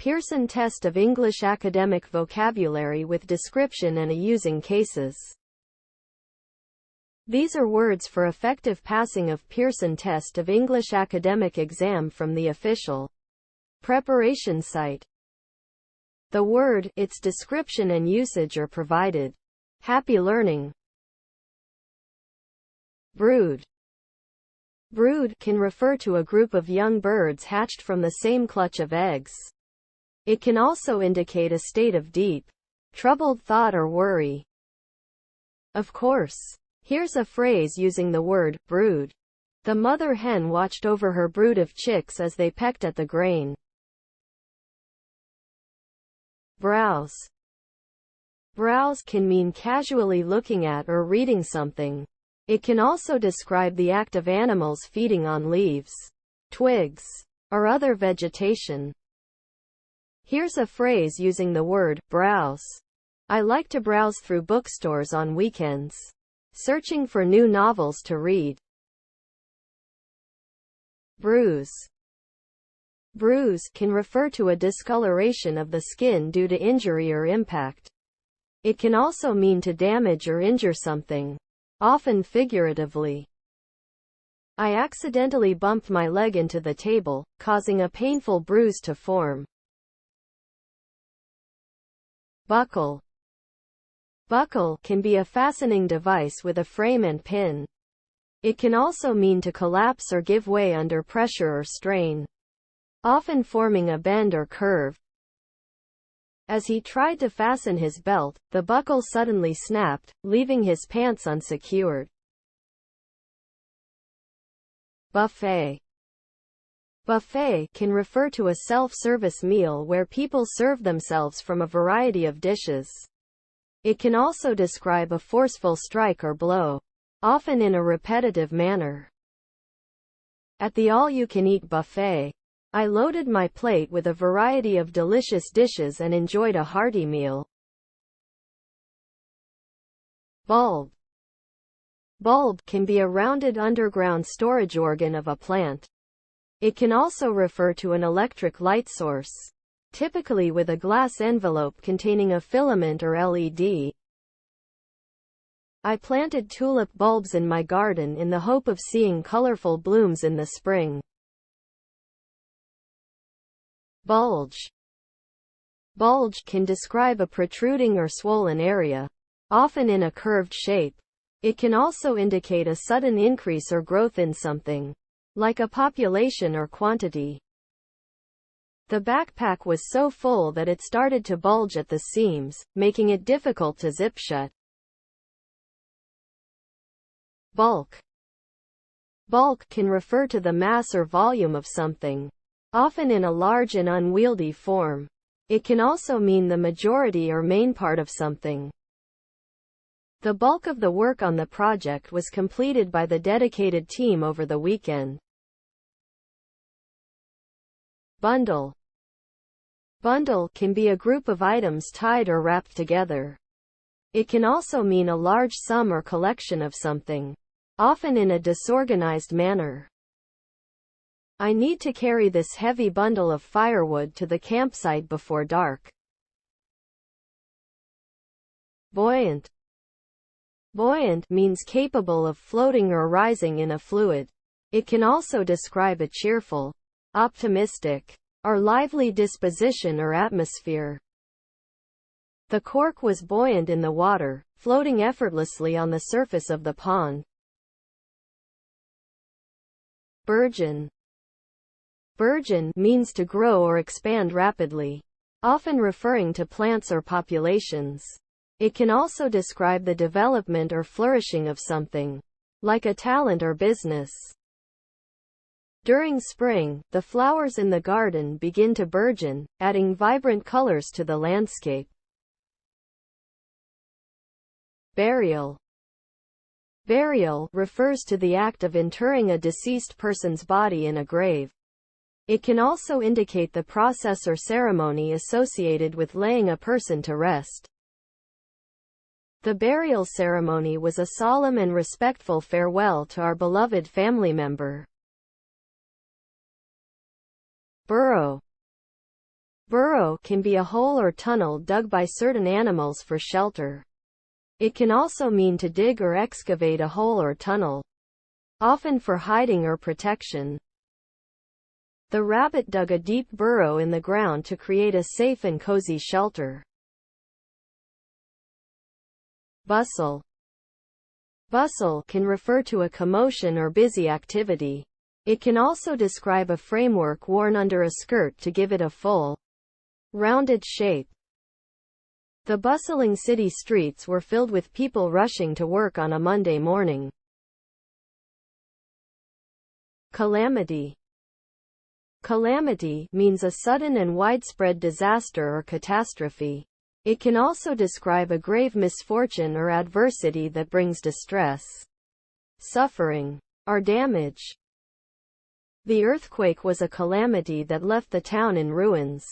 Pearson Test of English academic vocabulary with description and a using cases. These are words for effective passing of Pearson Test of English academic exam from the official preparation site. The word, its description and usage are provided. Happy learning. Brood. Brood can refer to a group of young birds hatched from the same clutch of eggs. It can also indicate a state of deep, troubled thought or worry. Of course. Here's a phrase using the word, brood. The mother hen watched over her brood of chicks as they pecked at the grain. Browse. Browse can mean casually looking at or reading something. It can also describe the act of animals feeding on leaves, twigs, or other vegetation. Here's a phrase using the word, browse. I like to browse through bookstores on weekends, searching for new novels to read. Bruise. Bruise can refer to a discoloration of the skin due to injury or impact. It can also mean to damage or injure something, often figuratively. I accidentally bumped my leg into the table, causing a painful bruise to form. Buckle. Buckle can be a fastening device with a frame and pin. It can also mean to collapse or give way under pressure or strain, often forming a bend or curve. As he tried to fasten his belt, the buckle suddenly snapped, leaving his pants unsecured. Buffet. Buffet can refer to a self-service meal where people serve themselves from a variety of dishes. It can also describe a forceful strike or blow, often in a repetitive manner. At the all-you-can-eat buffet, I loaded my plate with a variety of delicious dishes and enjoyed a hearty meal. Bulb. Bulb can be a rounded underground storage organ of a plant. It can also refer to an electric light source, typically with a glass envelope containing a filament or LED. I planted tulip bulbs in my garden in the hope of seeing colorful blooms in the spring. Bulge. Bulge can describe a protruding or swollen area, often in a curved shape. It can also indicate a sudden increase or growth in something, like a population or quantity. The backpack was so full that it started to bulge at the seams, making it difficult to zip shut. Bulk. Bulk can refer to the mass or volume of something, often in a large and unwieldy form. It can also mean the majority or main part of something. The bulk of the work on the project was completed by the dedicated team over the weekend. Bundle. Bundle can be a group of items tied or wrapped together. It can also mean a large sum or collection of something, often in a disorganized manner. I need to carry this heavy bundle of firewood to the campsite before dark. Buoyant. Buoyant means capable of floating or rising in a fluid. It can also describe a cheerful, optimistic, or lively disposition or atmosphere. The cork was buoyant in the water, floating effortlessly on the surface of the pond. Burgeon. Burgeon means to grow or expand rapidly, often referring to plants or populations. It can also describe the development or flourishing of something, like a talent or business. During spring, the flowers in the garden begin to burgeon, adding vibrant colors to the landscape. Burial. Burial refers to the act of interring a deceased person's body in a grave. It can also indicate the process or ceremony associated with laying a person to rest. The burial ceremony was a solemn and respectful farewell to our beloved family member. Burrow. Burrow burrow can be a hole or tunnel dug by certain animals for shelter. It can also mean to dig or excavate a hole or tunnel, often for hiding or protection. The rabbit dug a deep burrow in the ground to create a safe and cozy shelter. Bustle. Bustle can refer to a commotion or busy activity. It can also describe a framework worn under a skirt to give it a full, rounded shape. The bustling city streets were filled with people rushing to work on a Monday morning. Calamity. Calamity means a sudden and widespread disaster or catastrophe. It can also describe a grave misfortune or adversity that brings distress, suffering, or damage. The earthquake was a calamity that left the town in ruins,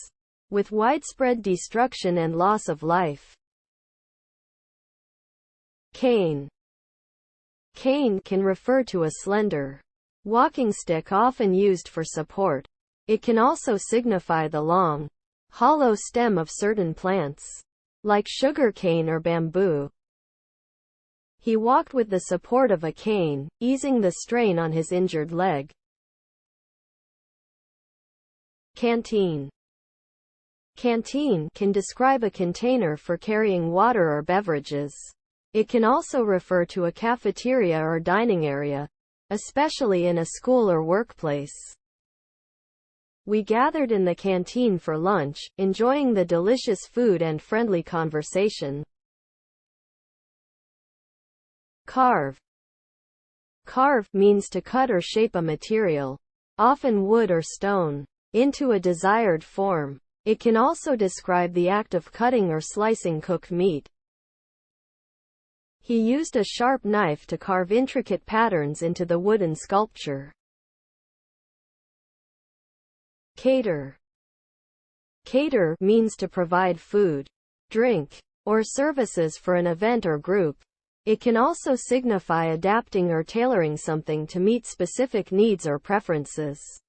with widespread destruction and loss of life. Cane. Cane can refer to a slender walking stick often used for support. It can also signify the long, hollow stem of certain plants, like sugar cane or bamboo. He walked with the support of a cane, easing the strain on his injured leg. Canteen. Canteen can describe a container for carrying water or beverages. It can also refer to a cafeteria or dining area, especially in a school or workplace. We gathered in the canteen for lunch, enjoying the delicious food and friendly conversation. Carve. Carve means to cut or shape a material, often wood or stone, into a desired form. It can also describe the act of cutting or slicing cooked meat. He used a sharp knife to carve intricate patterns into the wooden sculpture. Cater. Cater means to provide food, drink, or services for an event or group. It can also signify adapting or tailoring something to meet specific needs or preferences.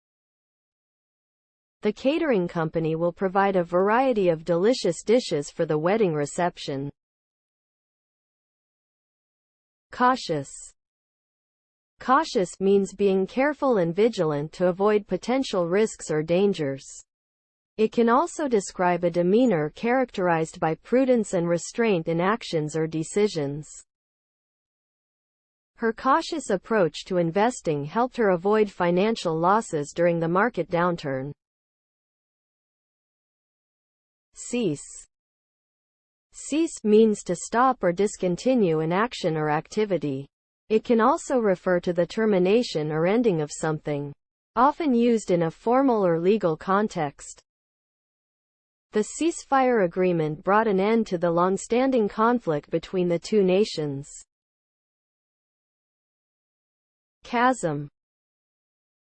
The catering company will provide a variety of delicious dishes for the wedding reception. Cautious. Cautious means being careful and vigilant to avoid potential risks or dangers. It can also describe a demeanor characterized by prudence and restraint in actions or decisions. Her cautious approach to investing helped her avoid financial losses during the market downturn. Cease. Cease means to stop or discontinue an action or activity. It can also refer to the termination or ending of something, often used in a formal or legal context. The ceasefire agreement brought an end to the long-standing conflict between the two nations. Chasm.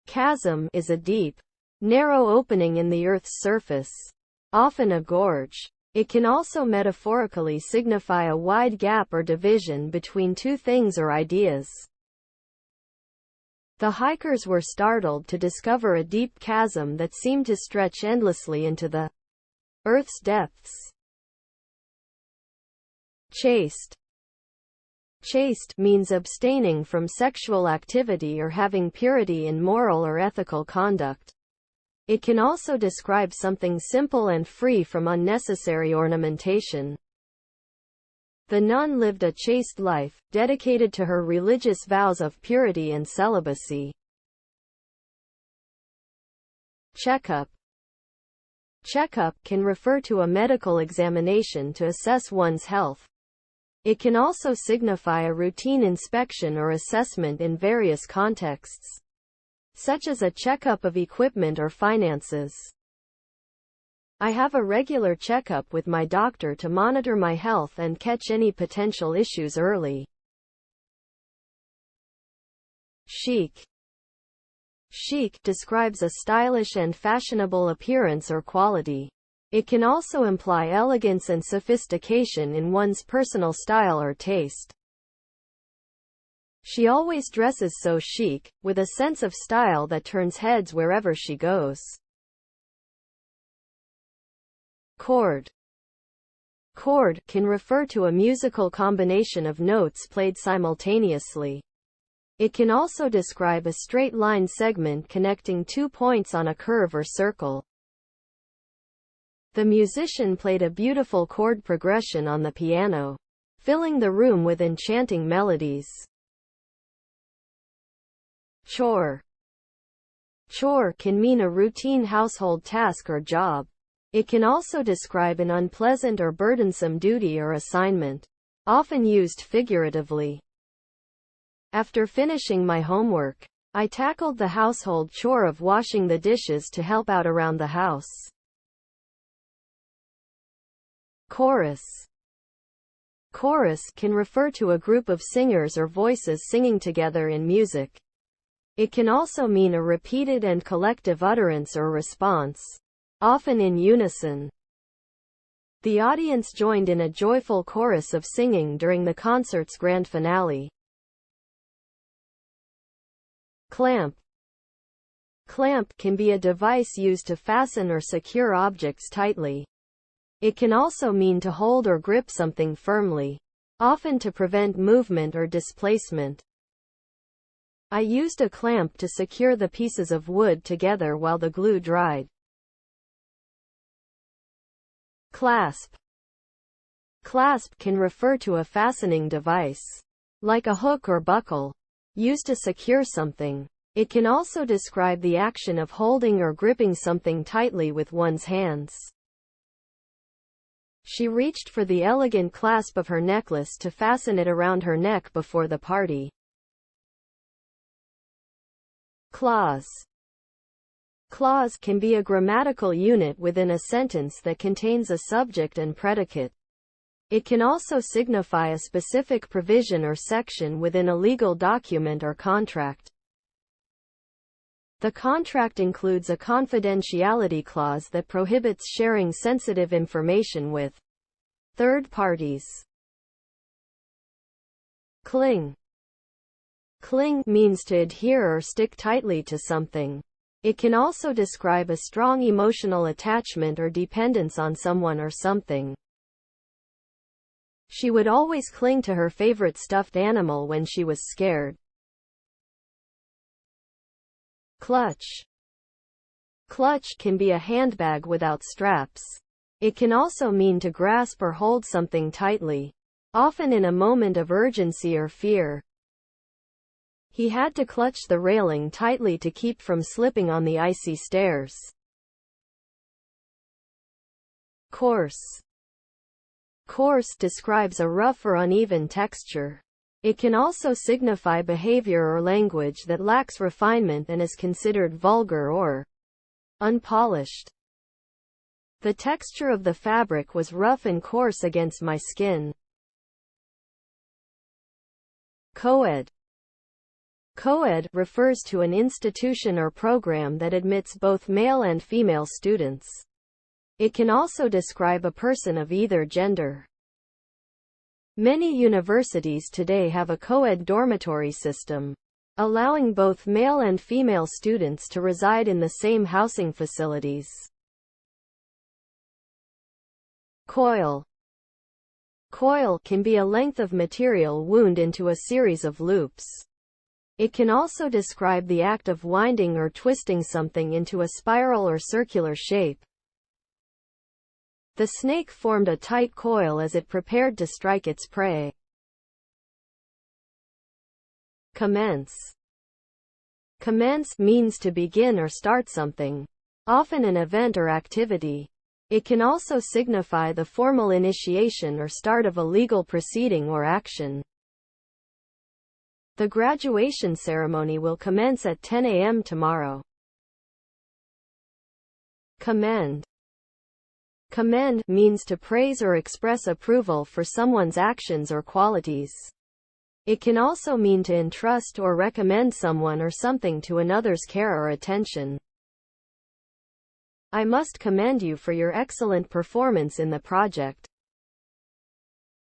Chasm is a deep, narrow opening in the Earth's surface, often a gorge. It can also metaphorically signify a wide gap or division between two things or ideas. The hikers were startled to discover a deep chasm that seemed to stretch endlessly into the Earth's depths. Chaste. Chaste means abstaining from sexual activity or having purity in moral or ethical conduct. It can also describe something simple and free from unnecessary ornamentation. The nun lived a chaste life, dedicated to her religious vows of purity and celibacy. Checkup. Checkup can refer to a medical examination to assess one's health. It can also signify a routine inspection or assessment in various contexts, such as a checkup of equipment or finances. I have a regular checkup with my doctor to monitor my health and catch any potential issues early. Chic. Chic describes a stylish and fashionable appearance or quality. It can also imply elegance and sophistication in one's personal style or taste. She always dresses so chic, with a sense of style that turns heads wherever she goes. Chord. Chord can refer to a musical combination of notes played simultaneously. It can also describe a straight line segment connecting 2 points on a curve or circle. The musician played a beautiful chord progression on the piano, filling the room with enchanting melodies. Chore. Chore can mean a routine household task or job. It can also describe an unpleasant or burdensome duty or assignment, often used figuratively. After finishing my homework, I tackled the household chore of washing the dishes to help out around the house. Chorus. Chorus can refer to a group of singers or voices singing together in music. It can also mean a repeated and collective utterance or response, often in unison. The audience joined in a joyful chorus of singing during the concert's grand finale. Clamp. Clamp can be a device used to fasten or secure objects tightly. It can also mean to hold or grip something firmly, often to prevent movement or displacement. I used a clamp to secure the pieces of wood together while the glue dried. Clasp. Clasp can refer to a fastening device, like a hook or buckle, used to secure something. It can also describe the action of holding or gripping something tightly with one's hands. She reached for the elegant clasp of her necklace to fasten it around her neck before the party. Clause. Clause can be a grammatical unit within a sentence that contains a subject and predicate. It can also signify a specific provision or section within a legal document or contract. The contract includes a confidentiality clause that prohibits sharing sensitive information with third parties. Cling. Cling means to adhere or stick tightly to something. It can also describe a strong emotional attachment or dependence on someone or something. She would always cling to her favorite stuffed animal when she was scared. Clutch. Clutch can be a handbag without straps. It can also mean to grasp or hold something tightly, often in a moment of urgency or fear. He had to clutch the railing tightly to keep from slipping on the icy stairs. Coarse. Coarse describes a rough or uneven texture. It can also signify behavior or language that lacks refinement and is considered vulgar or unpolished. The texture of the fabric was rough and coarse against my skin. Coed. Coed refers to an institution or program that admits both male and female students. It can also describe a person of either gender. Many universities today have a coed dormitory system, allowing both male and female students to reside in the same housing facilities. Coil. Coil can be a length of material wound into a series of loops. It can also describe the act of winding or twisting something into a spiral or circular shape. The snake formed a tight coil as it prepared to strike its prey. Commence. Commence means to begin or start something, often an event or activity. It can also signify the formal initiation or start of a legal proceeding or action. The graduation ceremony will commence at 10 a.m. tomorrow. Commend. Commend means to praise or express approval for someone's actions or qualities. It can also mean to entrust or recommend someone or something to another's care or attention. I must commend you for your excellent performance in the project.